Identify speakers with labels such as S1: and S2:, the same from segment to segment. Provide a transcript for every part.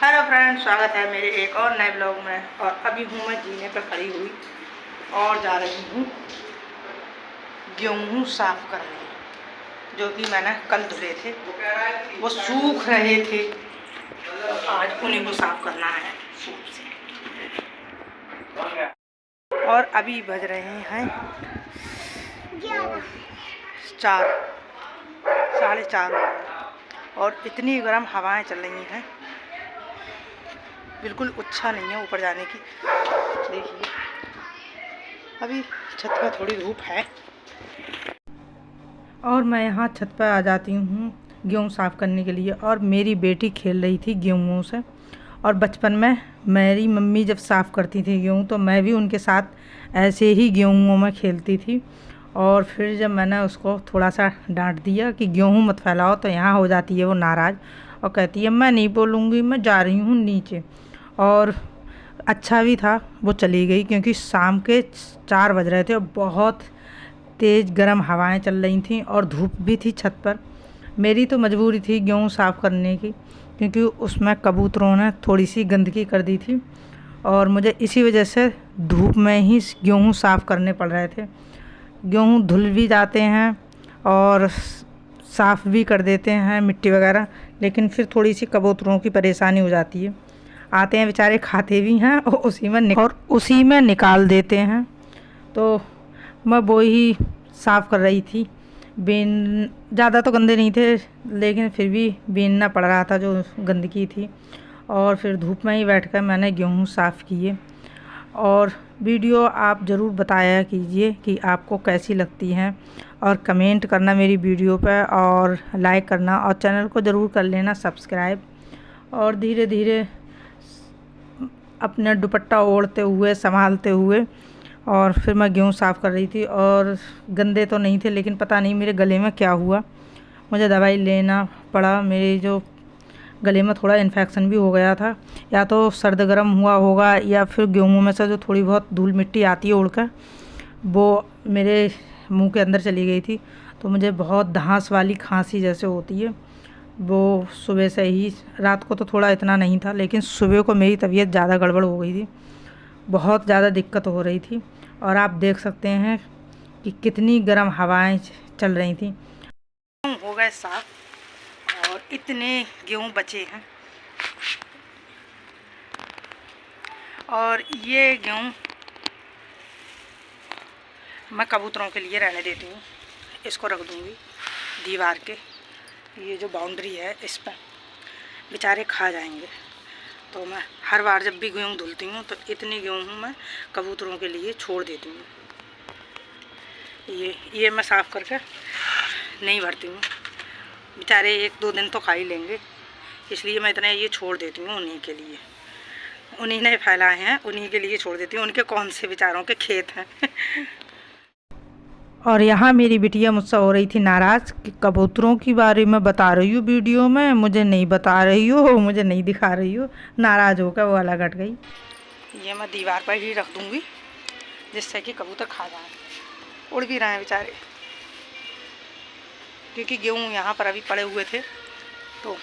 S1: Hello friends, स्वागत है मेरे एक और नए ब्लॉग में। और अभी हूँ मैं जीने पर खड़ी हुई और जा रही हूँ गेहूँ साफ करने, जो कि मैंने कल धुले थे। वो सूख रहे थे, आज उन्हीं को साफ करना है सूप से। और अभी बज रहे हैं 4:30 और इतनी गर्म हवाएं चल रही हैं, बिल्कुल इच्छा नहीं है ऊपर जाने की। देखिए अभी छत पर थोड़ी धूप है और मैं यहाँ छत पर आ जाती हूँ गेहूँ साफ़ करने के लिए। और मेरी बेटी खेल रही थी गेहूँ से, और बचपन में मेरी मम्मी जब साफ़ करती थी गेहूँ तो मैं भी उनके साथ ऐसे ही गेहूँ में खेलती थी। और फिर जब मैंने उसको थोड़ा सा डांट दिया कि गेहूँ मत फैलाओ, तो यहाँ हो जाती है वो नाराज़ और कहती है मैं नहीं बोलूँगी, मैं जा रही हूँ नीचे। और अच्छा भी था वो चली गई, क्योंकि शाम के 4 बज रहे थे और बहुत तेज़ गर्म हवाएं चल रही थीं और धूप भी थी छत पर। मेरी तो मजबूरी थी गेहूँ साफ़ करने की, क्योंकि उसमें कबूतरों ने थोड़ी सी गंदगी कर दी थी और मुझे इसी वजह से धूप में ही गेहूँ साफ़ करने पड़ रहे थे। गेहूँ धुल भी जाते हैं और साफ़ भी कर देते हैं मिट्टी वगैरह, लेकिन फिर थोड़ी सी कबूतरों की परेशानी हो जाती है। आते हैं बेचारे, खाते भी हैं और उसी में निकाल देते हैं। तो मैं वो ही साफ़ कर रही थी। बीन ज़्यादा तो गंदे नहीं थे, लेकिन फिर भी बीनना पड़ रहा था जो गंदगी थी। और फिर धूप में ही बैठकर मैंने गेहूँ साफ़ किए। और वीडियो आप ज़रूर बताया कीजिए कि आपको कैसी लगती हैं, और कमेंट करना मेरी वीडियो पर, और लाइक करना, और चैनल को ज़रूर कर लेना सब्सक्राइब। और धीरे धीरे अपना दुपट्टा ओढ़ते हुए संभालते हुए और फिर मैं गेहूँ साफ़ कर रही थी। और गंदे तो नहीं थे, लेकिन पता नहीं मेरे गले में क्या हुआ, मुझे दवाई लेना पड़ा। मेरे जो गले में थोड़ा इन्फेक्शन भी हो गया था, या तो सर्द गर्म हुआ होगा, या फिर गेहूँ में से जो थोड़ी बहुत धूल मिट्टी आती है उड़कर, वो मेरे मुंह के अंदर चली गई थी। तो मुझे बहुत धांस वाली खांसी जैसे होती है, वो सुबह से ही, रात को तो थोड़ा इतना नहीं था, लेकिन सुबह को मेरी तबीयत ज़्यादा गड़बड़ हो गई थी, बहुत ज़्यादा दिक्कत हो रही थी। और आप देख सकते हैं कि कितनी गर्म हवाएं चल रही थी। हो गए साफ और इतने गेहूँ बचे हैं, और ये गेहूँ मैं कबूतरों के लिए रहने देती हूँ। इसको रख दूँगी दीवार के, ये जो बाउंड्री है इस पर, बेचारे खा जाएंगे। तो मैं हर बार जब भी गेहूँ धुलती हूँ तो इतनी गेहूँ मैं कबूतरों के लिए छोड़ देती हूँ। ये मैं साफ़ करके नहीं भरती हूँ, बेचारे 1-2 दिन तो खा ही लेंगे, इसलिए मैं इतने ये छोड़ देती हूँ उन्हीं के लिए। उन्हीं ने फैलाए हैं, उन्हीं के लिए छोड़ देती हूँ, उनके कौन से बेचारों के खेत हैं। और यहाँ मेरी बिटिया मुझसे हो रही थी नाराज़ कि कबूतरों के बारे में बता रही हो वीडियो में, मुझे नहीं बता रही हो, मुझे नहीं दिखा रही हो। नाराज़ होकर वो अलग हट गई। ये मैं दीवार पर ही रख दूँगी, जिससे कि कबूतर खा जाए। उड़ भी रहे हैं बेचारे, क्योंकि गेहूँ यहाँ पर अभी पड़े हुए थे। तो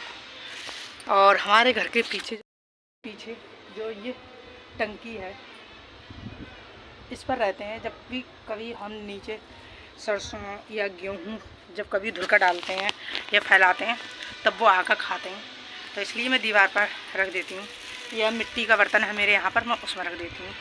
S1: और हमारे घर के पीछे जो ये टंकी है, इस पर रहते हैं। जब भी कभी हम नीचे सरसों या गेहूँ जब कभी धुलकर डालते हैं या फैलाते हैं, तब वो आकर खाते हैं। तो इसलिए मैं दीवार पर रख देती हूँ, या मिट्टी का बर्तन है मेरे यहाँ पर, मैं उसमें रख देती हूँ।